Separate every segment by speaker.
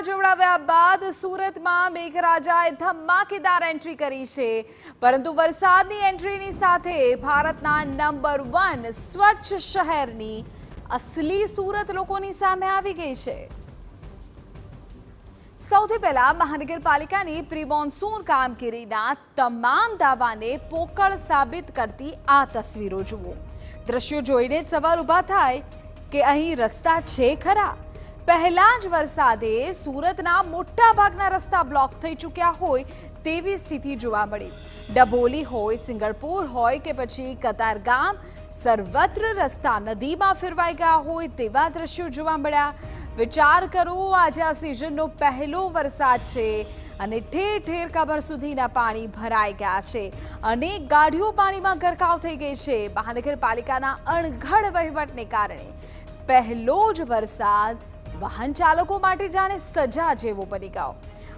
Speaker 1: જોવડાવ્યા બાદ સુરતમાં મેઘરાજાએ ધમાકેદાર એન્ટ્રી કરી છે, પરંતુ વરસાદની એન્ટ્રીની સાથે ભારતના નંબર 1 સ્વચ્છ શહેરની અસલી સુરત લોકોની સામે આવી ગઈ છે। સૌથી પહેલા મહાનગરપાલિકાની પ્રી મોન્સૂન કામગીરીના તમામ દાવાને પોકળ સાબિત કરતી આ તસવીરો જુઓ। દ્રશ્યો જોઈને જ સવાલ ઊભા થાય કે અહીં રસ્તા છે ખરા? પહેલા જ વરસાદે સુરતના મોટા ભાગના રસ્તા બ્લોક થઈ ચૂક્યા હોય તેવી સ્થિતિ જોવા મળી। ડભોલી હોય, સિંગણપુર હોય કે પછી કતારગામ, સર્વત્ર રસ્તા નદીમાં ફેરવાઈ ગયા હોય તેવા દ્રશ્યો જોવા મળ્યા। વિચાર કરો, આજે આ સિઝનનો પહેલો વરસાદ છે અને ઠેર ઠેર કમર સુધીના પાણી ભરાઈ ગયા છે। અનેક ગાડીઓ પાણીમાં ગરકાવ થઈ ગઈ છે। મહાનગરપાલિકાના અણઘડ વહીવટને કારણે પહેલો જ વરસાદ વાહન ચાલકો માટે જાણે સજા જેવો બની ગયો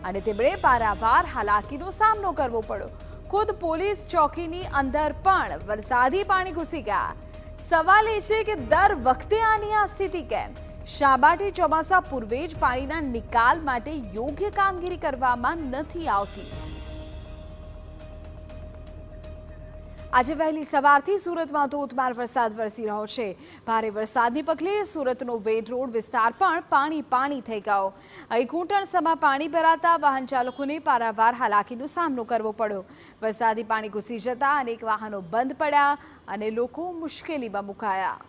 Speaker 1: અને તેમણે પારાવાર હાલાકીનો સામનો કરવો પડ્યો। ખુદ પોલીસ ચોકીની અંદર પણ વરસાદી પાણી ઘૂસી ગયા। સવાલ એ છે કે દર વખતે આની આ સ્થિતિ કેમ? શા માટે ચોમાસા પૂર્વે જ પાણીના નિકાલ માટે યોગ્ય કામગીરી કરવામાં નથી આવતી? આજે વહેલી સવારથી સુરતમાં ધોધમાર વરસાદ વરસી રહ્યો છે। ભારે વરસાદની પગલે સુરતનો વેડ રોડ વિસ્તાર પણ પાણી થઈ ગયો। અહીં ઘૂંટણસમાં પાણી ભરાતા વાહન ચાલકોને પારાવાર હાલાકીનો સામનો કરવો પડ્યો। વરસાદી પાણી ઘૂસી જતા અનેક વાહનો બંધ પડ્યા અને લોકો મુશ્કેલીમાં મુકાયા।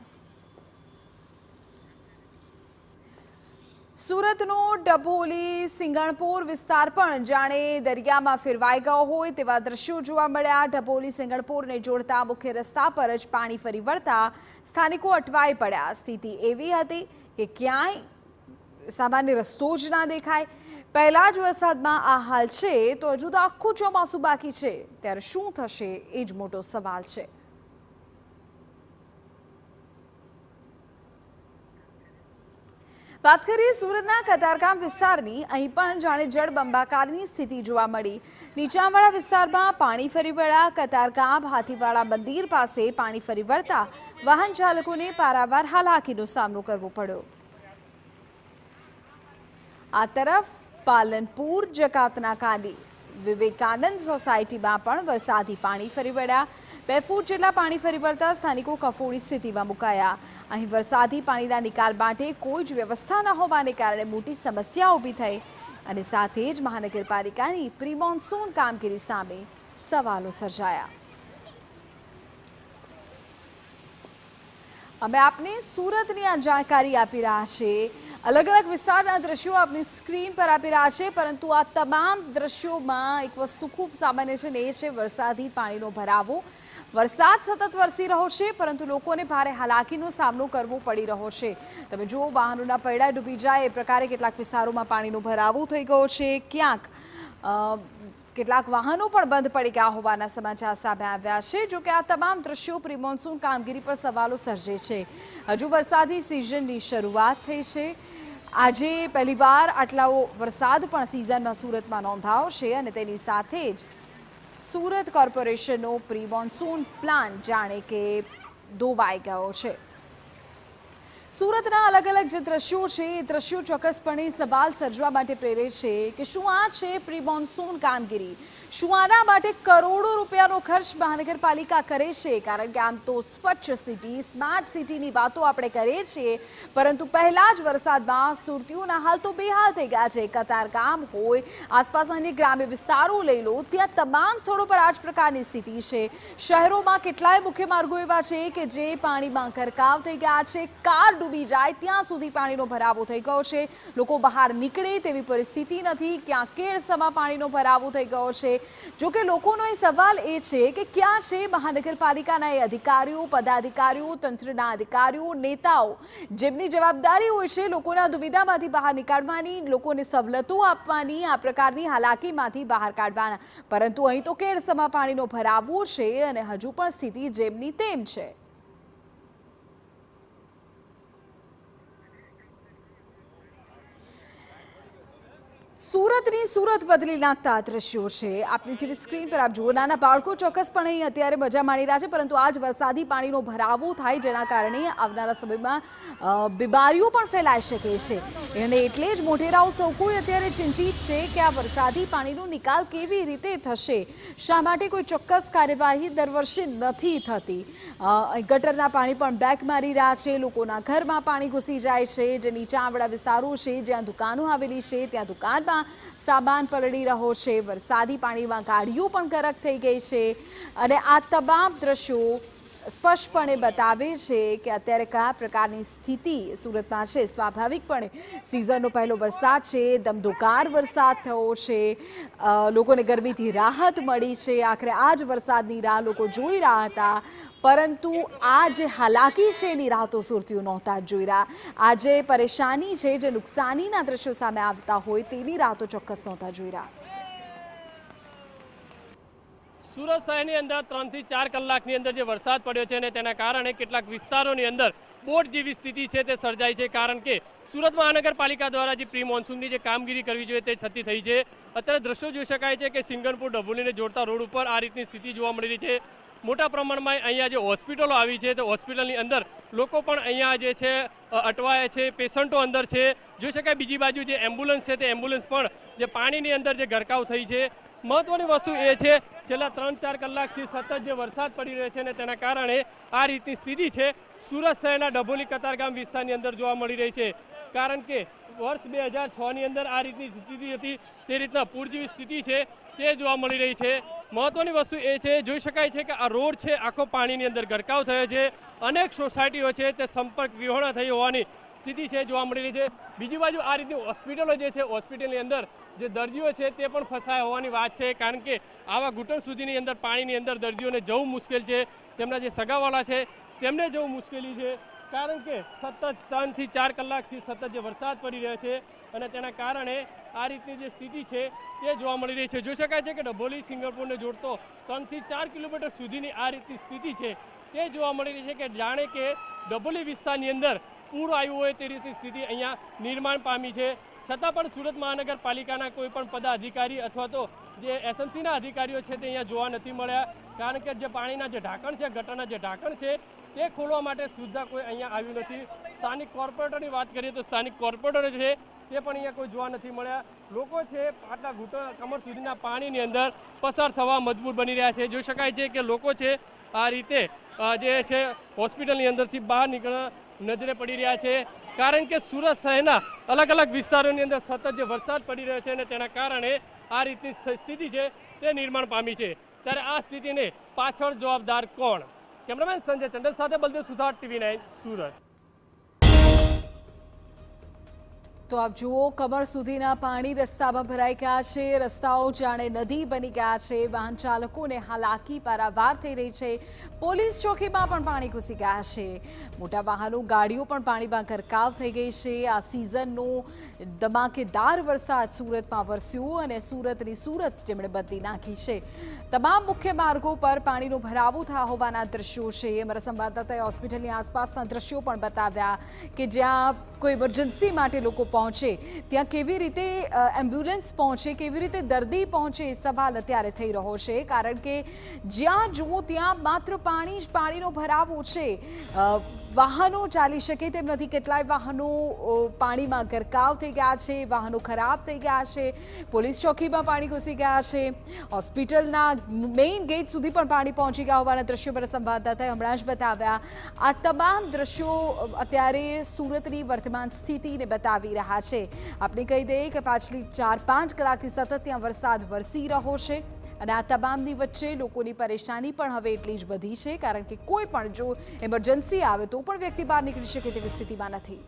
Speaker 1: સુરતનો ડભોલી, સિંગણપુર વિસ્તાર પણ જાણે દરિયામાં ફેરવાઈ ગયો હોય તેવા દ્રશ્યો જોવા મળ્યા। ડભોલી સિંગણપુરને જોડતા મુખ્ય રસ્તા પર જ પાણી ફરી વળતા સ્થાનિકો અટવાઈ પડ્યા। સ્થિતિ એવી હતી કે ક્યાંય સામાન્ય રસ્તો જ ના દેખાય। પહેલા જ વરસાદમાં આ હાલ છે તો હજુ તો આખું ચોમાસું બાકી છે, ત્યારે શું થશે એ જ મોટો સવાલ છે। વાત કરીએ સુરતના કતારગામ વિસ્તારની, અહીં પણ જાણે જળબંબાકારની સ્થિતિ જોવા મળી। નીચાણવાળા વિસ્તારમાં પાણી ફરી વળ્યા। કતારગામ હાથીવાડા મંદિર પાસે પાણી ફરી વળતા વાહન ચાલકોને પારાવાર હાલાકીનો સામનો કરવો પડ્યો। આ તરફ પાલનપુર જકાતના કાંડી વિવેકાનંદ સોસાયટીમાં પણ વરસાદી પાણી ફરી વળ્યા। 2 ફૂટ જેટલા પાણી ફરી વળતા સ્થાનિકો કફોડી સ્થિતિમાં મુકાયા। અહીં વરસાદી પાણીના નિકાલ માટે કોઈ જ વ્યવસ્થા ન હોવાને કારણે મોટી સમસ્યા ઊભી થઈ અને સાથે જ મહાનગરપાલિકાની પ્રી મોન્સૂન કામગીરી સામે સવાલો સર્જાયા। અમે આપને સુરતની આ જાણકારી આપી રહ્યા છીએ। અલગ અલગ વિસ્તારના દ્રશ્યો આપની સ્ક્રીન પર આપી રહ્યા છે, પરંતુ આ તમામ દ્રશ્યોમાં એક વસ્તુ ખૂબ સામાન્ય છે ને એ છે વરસાદી પાણીનો ભરાવો। વરસાદ સતત વરસી રહ્યો છે, પરંતુ લોકોને ભારે હાલાકીનો સામનો કરવો પડી રહ્યો છે। તમે જુઓ, વાહનોના પૈડા ડૂબી જાય એ પ્રકારે કેટલાક વિસ્તારોમાં પાણીનો ભરાવો થઈ ગયો છે। ક્યાંક કેટલાક વાહનો પણ બંધ પડી ગયા હોવાના સમાચાર સામે આવ્યા છે। જોકે આ તમામ દ્રશ્યો પ્રી મોન્સૂન કામગીરી પર સવાલો સર્જે છે। હજુ વરસાદી સિઝનની શરૂઆત થઈ છે। આજે પહેલીવાર આટલો વરસાદ પણ સિઝનમાં સુરતમાં નોંધાયો છે અને તેની સાથે જ સુરત કોર્પોરેશનનો પ્રી મોન્સૂન પ્લાન જાણે કે ધોવાઈ ગયો છે। સુરતના અલગ અલગ જે દ્રશ્યો છે એ દ્રશ્યો ચોક્કસપણે સવાલ સર્જવા માટે પ્રેરે છે કે શું આ છે પ્રી મોન્સૂન કામગીરી? શું આના માટે કરોડો રૂપિયાનો ખર્ચ મહાનગરપાલિકા કરે છે? કારણ કે આમ તો સ્વચ્છ સિટી, સ્માર્ટ સિટીની વાતો આપણે કરીએ છીએ, પરંતુ પહેલા જ વરસાદમાં સુરતીઓના હાલ તો બેહાલ થઈ ગયા છે। કતારગામ હોય, આસપાસ અન્ય ગ્રામ્ય વિસ્તારો લઈ લો, ત્યાં તમામ સ્થળો પર આ જ પ્રકારની સ્થિતિ છે। શહેરોમાં કેટલાય મુખ્ય માર્ગો એવા છે કે જે પાણીમાં ગરકાવ થઈ ગયા છે। કાર ડૂબી જાય ત્યાં સુધી પાણીનો ભરાવો થઈ ગયો છે। લોકો બહાર નીકળે તેવી પરિસ્થિતિ નથી। ક્યાં કેળસમાં પાણીનો ભરાવો થઈ ગયો છે। જો કે લોકોનો એ સવાલ એ છે કે ક્યાં છે મહાનગરપાલિકાના એ અધિકારીઓ, પદાધિકારીઓ, તંત્રના અધિકારીઓ, નેતાઓ જેમની જવાબદારી હોય છે લોકોના દુવિધામાંથી બહાર નીકાળવાની, લોકોને સવલતો આપવાની, આ પ્રકારની હાલાકીમાંથી બહાર કાઢવાના। પરંતુ અહીં તો કેળસમાં પાણીનો ભરાવો છે અને હજુ પણ સ્થિતિ જેમની તેમ છે। સુરતની સુરત બદલી નાખતા આ દ્રશ્યો છે આપની ટીવી સ્ક્રીન પર આપ જુઓ નાના બાળકો ચોક્કસપણે અહીં અત્યારે મજા માણી રહ્યા છે પરંતુ આજ વરસાદી પાણીનો ભરાવો થાય જેના કારણે આવનારા સમયમાં બીમારીઓ પણ ફેલાઈ શકે છે અને એટલે જ મોટેરાઓ સૌ કોઈ અત્યારે ચિંતિત છે કે આ વરસાદી પાણીનો નિકાલ કેવી રીતે થશે શા માટે કોઈ ચોક્કસ કાર્યવાહી દર વર્ષે નથી થતી ગટરના પાણી પણ બેક મારી રહ્યા છે લોકોના ઘરમાં પાણી ઘૂસી જાય છે જે નીચાણવાળા વિસ્તારો છે જ્યાં દુકાનો આવેલી છે ત્યાં દુકાનમાં સામાન પલળી રહ્યો છે વરસાદી પાણીમાં ગાડીઓ પણ ગરક થઈ ગઈ છે અને આ તમામ દ્રશ્યો સ્પષ્ટપણે બતાવે છે કે અત્યારે કયા પ્રકારની સ્થિતિ સુરતમાં છે સ્વાભાવિકપણે સિઝનનો પહેલો વરસાદ છે ધમધોકાર વરસાદ થયો છે લોકોને ગરમીથી રાહત મળી છે આખરે આ જ વરસાદની રાહ લોકો જોઈ રહ્યા હતા પરંતુ આ જે હાલાકી છે એની રાહ તો સુરતીઓ નહોતા જોઈ રહ્યા આ જે પરેશાની છે જે નુકસાનીના દ્રશ્યો સામે આવતા હોય તેની રાહ તો ચોક્કસ નહોતા જોઈ રહ્યા
Speaker 2: સુરત શહેરની અંદર 3 થી 4 કલાકની અંદર જે વરસાદ પડ્યો છે અને તેના કારણે કેટલાક વિસ્તારોની અંદર બોટ જેવી સ્થિતિ છે તે સર્જાઈ છે કારણ કે સુરત મહાનગરપાલિકા દ્વારા જે પ્રી મોન્સૂનની જે કામગીરી કરવી જોઈએ તે છતી થઈ છે અત્યારે દ્રશ્યો જોઈ શકાય છે કે સિંગણપુર ડભોલીને જોડતા રોડ ઉપર આ રીતની સ્થિતિ જોવા મળી રહી છે મોટા પ્રમાણમાં અહીંયા જે હોસ્પિટલો આવી છે તો હોસ્પિટલની અંદર લોકો પણ અહીંયા જે છે અટવાયા છે પેશન્ટો અંદર છે જોઈ શકાય બીજી બાજુ જે એમ્બ્યુલન્સ છે તે એમ્બ્યુલન્સ પણ જે પાણીની અંદર જે ગરકાવ થઈ છે મહત્વની વસ્તુ એ છે છેલ્લા 3-4 કલાકથી સતત જે વરસાદ પડી રહ્યો છે અને તેના કારણે આ રીતની સ્થિતિ છે સુરત શહેરના ડભોલી કતારગામ વિસ્તારની અંદર જોવા મળી રહી છે કારણ કે વર્ષ 2006ની અંદર આ રીતની સ્થિતિ હતી તે રીતના પૂર જેવી સ્થિતિ છે તે જોવા મળી રહી છે મહત્વની વસ્તુ એ છે જોઈ શકાય છે કે આ રોડ છે આખો પાણીની અંદર ગરકાવ થયો છે અનેક સોસાયટીઓ છે તે સંપર્ક વિહોણા થઈ હોવાની સ્થિતિ છે જોવા મળી રહી છે બીજી બાજુ આ રીતની હોસ્પિટલો જે છે હોસ્પિટલની અંદર જે દર્દીઓ છે તે પણ ફસાયા હોવાની વાત છે કારણ કે આવા ઘૂંટણ સુધીની અંદર પાણીની અંદર દર્દીઓને જવું મુશ્કેલ છે તેમના જે સગાવાળા છે તેમને જવું મુશ્કેલી છે કારણ કે સતત 3 થી 4 કલાકથી સતત જે વરસાદ પડી રહ્યો છે અને તેના કારણે આ રીતની જે સ્થિતિ છે તે જોવા મળી રહી છે જોઈ શકાય છે કે ડભોલી સિંગણપુરને જોડતો 3 થી 4 કિલોમીટર સુધીની આ રીતની સ્થિતિ છે તે જોવા મળી રહી છે કે જાણે કે ડભોલી વિસ્તારની અંદર પૂર આવ્યું હોય તે રીતની સ્થિતિ અહીંયા નિર્માણ પામી છે છતાં પણ સુરત મહાનગરપાલિકાના કોઈ પણ પદાધિકારી અથવા તો જે એસએમસીના અધિકારીઓ છે તે અહીંયા જોવા નથી મળ્યા કારણ કે જે પાણીના જે ઢાંકણ છે ગટરના જે ઢાંકણ છે તે ખોલવા માટે સુદ્ધા કોઈ અહીંયા આવ્યું નથી સ્થાનિક કોર્પોરેટરની વાત કરીએ તો સ્થાનિક કોર્પોરેટરો છે તે પણ અહીંયા કોઈ જોવા નથી મળ્યા લોકો છે આટલા ઘૂંટણ કમર સુધીના પાણીની અંદર પસાર થવા મજબૂર બની રહ્યા છે જોઈ શકાય છે કે લોકો છે આ રીતે જે છે હોસ્પિટલની અંદરથી બહાર નીકળવા નજરે પડી રહ્યા છે કારણ કે સુરત શહેરના અલગ અલગ વિસ્તારોની અંદર સતત જે વરસાદ પડી રહ્યો છે અને તેના કારણે આ રીતની સ્થિતિ છે તે નિર્માણ પામી છે ત્યારે આ સ્થિતિને પાછળ જવાબદાર કોણ કેમેરામેન સંજય ચંડલ સાથે બલદેવ સુથાર TV9 સુરત
Speaker 1: તો આપ જુઓ કમર સુધીના પાણી રસ્તામાં ભરાઈ ગયા છે રસ્તાઓ જાણે નદી બની ગયા છે વાહન ચાલકોને હાલાકી પારાવાર થઈ રહી છે પોલીસ ચોકીમાં પણ પાણી ઘૂસી ગયા છે મોટા વાહનો ગાડીઓ પણ પાણીમાં ગરકાવ થઈ ગઈ છે આ સિઝનનો ધમાકેદાર વરસાદ સુરતમાં વરસ્યો અને સુરતની સુરત જેમણે બદલી નાખી છે તમામ મુખ્ય માર્ગો પર પાણીનો ભરાવો થયા હોવાના દ્રશ્યો છે અમારા સંવાદદાતાએ હોસ્પિટલની આસપાસના દ્રશ્યો પણ બતાવ્યા કે જ્યાં કોઈ ઇમરજન્સી માટે લોકો પહોંચે ત્યાં કેવી રીતે એમ્બ્યુલન્સ પહોંચે કેવી રીતે દર્દી પહોંચે સવાલ અત્યારે થઈ રહ્યો છે કારણ કે જ્યાં જુઓ ત્યાં માત્ર પાણી જ પાણીનો ભરાવો છે વાહનો ચાલી શકે તેમ નથી કેટલાય વાહનો પાણીમાં ગરકાવ થઈ ગયા છે વાહનો ખરાબ થઈ ગયા છે પોલીસ ચોકીમાં પાણી ઘૂસી ગયા છે હોસ્પિટલના મેઇન ગેટ સુધી પણ પાણી પહોંચી ગયા હોવાના દ્રશ્યો પર સંવાદદાતાએ હમણાં જ બતાવ્યા આ તમામ દ્રશ્યો અત્યારે સુરતની વર્તમાન સ્થિતિને બતાવી રહ્યા છે આપણે કહી દઈએ કે પાછલી 4-5 કલાકથી સતત ત્યાં વરસાદ વરસી રહ્યો છે અને આ તમામની વચ્ચે લોકોની પરેશાની પણ હવે એટલી જ વધી છે કારણ કે કોઈ પણ જો ઇમરજન્સી આવે તો પણ વ્યક્તિ બહાર નીકળી શકે તેવી સ્થિતિમાં નથી